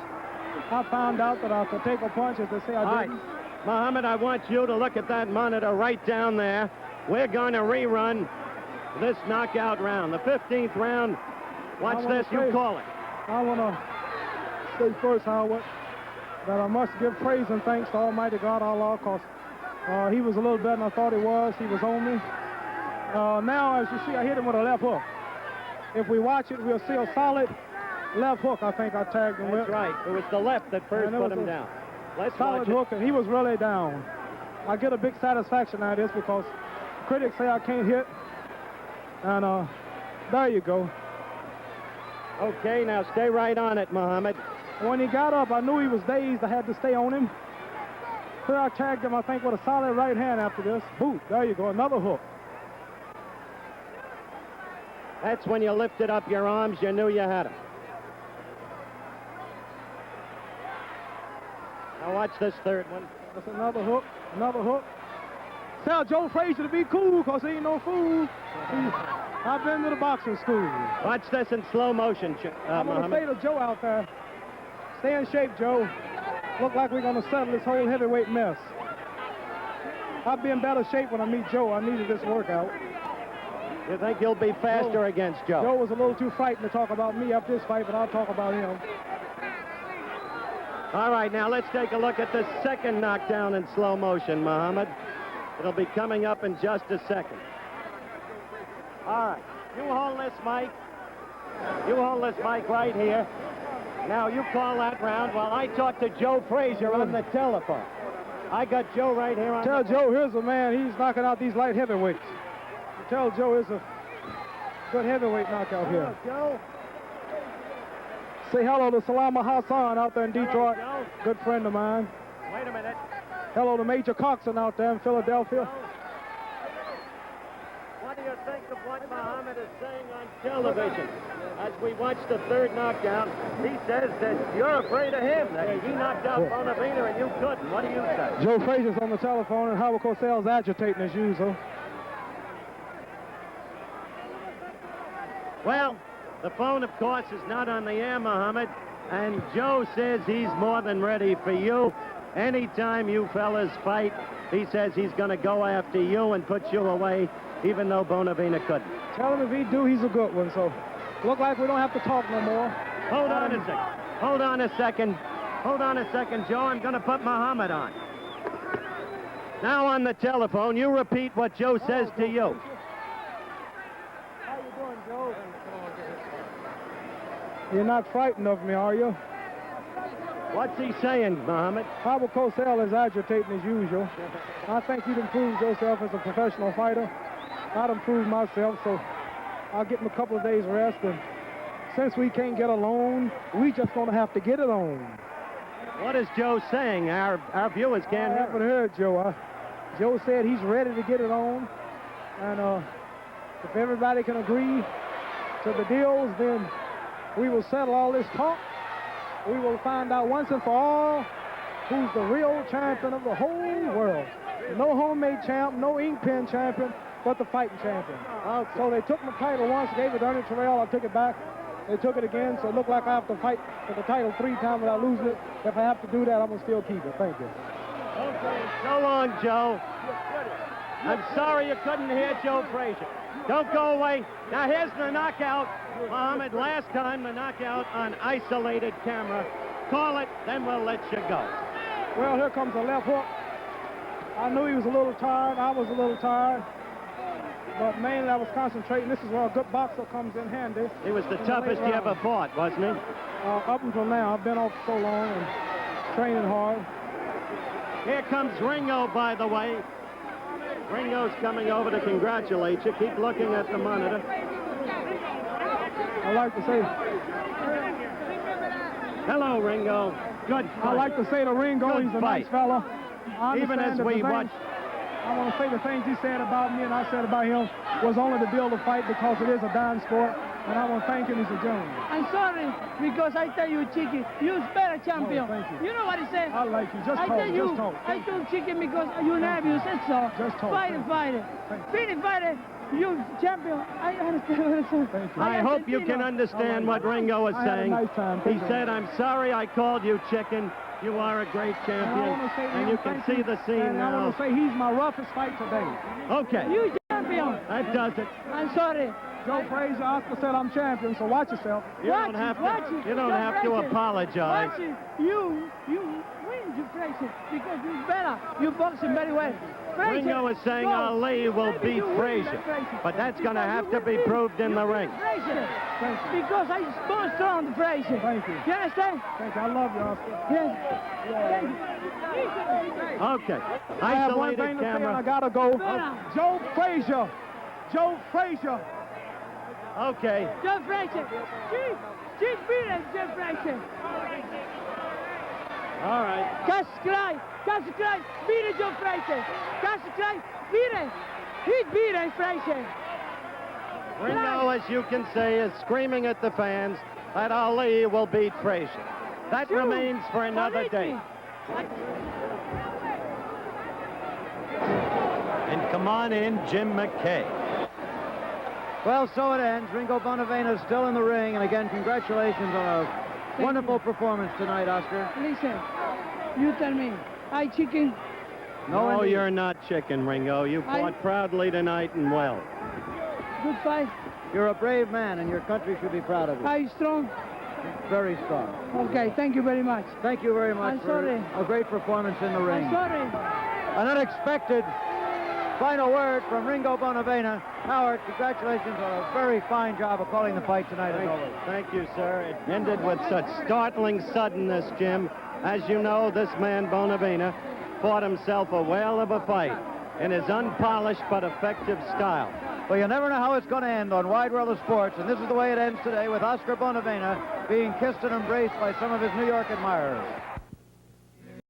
I found out that I could take a punch, as they say I didn't. Right. Muhammad, I want you to look at that monitor right down there. We're going to rerun this knockout round, the 15th round. Watch this, you call it. I want to say first, Howard, that I must give praise and thanks to Almighty God, Allah, because he was a little better than I thought he was. He was on me. Now, as you see, I hit him with a left hook. If we watch it, we'll see a solid left hook, I think I tagged him with. That's right. It was the left that first put him down. Let's solid hook, and he was really down. I get a big satisfaction out of this because critics say I can't hit. And there you go. Okay, now stay right on it, Muhammad. When he got up, I knew he was dazed. I had to stay on him. Here I tagged him, I think, with a solid right hand after this. Boot, there you go, another hook. That's when you lifted up your arms, you knew you had him. Now watch this third one. That's another hook, another hook. Tell Joe Frazier to be cool, because he ain't no fool. I've been to the boxing school. Watch this in slow motion, I'm going to Muhammad. say to Joe out there, stay in shape, Joe. Look like we're going to settle this whole heavyweight mess. I'll be in better shape when I meet Joe. I needed this workout. You think you'll be faster against Joe? Joe was a little too frightened to talk about me after this fight, but I'll talk about him. All right, now let's take a look at the second knockdown in slow motion, Muhammad. It'll be coming up in just a second. All right, you hold this mic. You hold this mic right here. Now you call that round while I talk to Joe Frazier on the telephone. I got Joe right here on Tell Joe, here's a man, he's knocking out these light heavyweights. Tell Joe it's a good heavyweight knockout here. Joe. Say hello to Salama Hassan out there in Detroit. Joe. Good friend of mine. Wait a minute. Hello to Major Coxon out there in Philadelphia. What do you think of what Muhammad is saying on television? As we watch the third knockdown, he says that you're afraid of him, that he knocked out Bonavena and you couldn't. What do you say? Joe Frazier's on the telephone and Howard Cosell's agitating as usual. Well, the phone, of course, is not on the air, Muhammad, and Joe says he's more than ready for you. Anytime you fellas fight, he says he's going to go after you and put you away, even though Bonavena couldn't. Tell him if he do, he's a good one. So, look like we don't have to talk no more. Hold on a second. Hold on a second. Hold on a second, Joe. I'm going to put Muhammad on. Now on the telephone, you repeat what Joe says to you. How you doing, Joe? You're not frightened of me, are you? What's he saying, Muhammad? Howard Cosell is agitating as usual. I think you'd improved yourself as a professional fighter. I'd improved myself, so I'll get him a couple of days rest. And since we can't get a loan, we just going to have to get it on. What is Joe saying? Our viewers can't I hear. haven't heard Joe. Joe said he's ready to get it on. And if everybody can agree to the deals, then we will settle all this talk. We will find out once and for all who's the real champion of the whole world. No homemade champ, no ink pen champion, but the fighting champion. So they took my title once, gave it to Ernie Terrell, I took it back. They took it again, so it looked like I have to fight for the title 3 times without losing it. If I have to do that, I'm going to still keep it. Thank you. Okay, so long, Joe. I'm sorry you couldn't hear Joe Frazier. Don't go away. Now here's the knockout, Muhammad. Last time the knockout on isolated camera. Call it, then we'll let you go. Well, here comes the left hook. I knew he was a little tired. I was a little tired. But mainly I was concentrating. This is where a good boxer comes in handy. He was the toughest you ever fought, wasn't he? Up until now. I've been off so long and training hard. Here comes Ringo, by the way. Ringo's coming over to congratulate you. Keep looking at the monitor. I like to say, hello, Ringo. Good fight. I like to say to Ringo, Good he's a fight. nice fella. I Even as understand we the things- watch. I want to say the things he said about me and I said about him was only to build a fight because it is a dying sport. And I want to thank him. He's a gentleman. I'm sorry, because I tell you, Chicky, you're better champion. Oh, thank you. You know what he said? I like you. Just I talk. tell you, Just talk. I told Chicky because you're nervous, that's all. Just talk. Fight it, fight it. Thank you. Finish, fight it. You champion. I understand what it's saying. Thank you. I hope you can understand what Ringo is I had a saying. nice time. He Thank you. said, I'm sorry I called you chicken. You are a great And I champion. want to say to And him, you can thank see you. the scene and I now. want to say he's my roughest fight today. Okay, You champion. that does it. I'm sorry. Joe Frazier, Oscar said I'm champion, so watch yourself. You don't have to apologize. Watch it. You win, you Frazier, because you're better. You boxing very well. Frazier, Ringo is saying go. Ali will Maybe beat you win Frazier, that Frazier. but that's going to Because have you to will be beat- proved in you the will ring. beat Frazier. Thank you. Because I'm more strong than Frazier. Thank you. You understand? Thank you. I love you, Oscar. Yes. Thank you. Okay, I have one isolated thing to say and I camera. gotta go. Better. Joe Frazier Okay. Joe Frazier. She's beating Joe Frazier. All right. Cassius Clay, beating Joe Frazier. Cassius Clay, beating. He's beating Frazier. Ringo, as you can see, is screaming at the fans that Ali will beat Frazier. That remains for another day. And come on in, Jim McKay. Well, so it ends. Ringo Bonavena is still in the ring, and again, congratulations on a wonderful performance tonight, Oscar. Listen, you tell me, I chicken. No, indeed. you're not chicken, Ringo. You fought proudly tonight and well. Good fight. You're a brave man, and your country should be proud of you. Are you strong? Very strong. Okay, thank you very much. Thank you very much I'm for sorry. a great performance in the ring. I'm sorry. An unexpected final word from Ringo Bonavena. Howard, congratulations on a very fine job of calling the fight tonight, as always. Thank you, sir. It ended with such startling suddenness, Jim. As you know, this man, Bonavena, fought himself a whale of a fight in his unpolished but effective style. Well, you never know how it's going to end on Wide World of Sports, and this is the way it ends today with Oscar Bonavena being kissed and embraced by some of his New York admirers.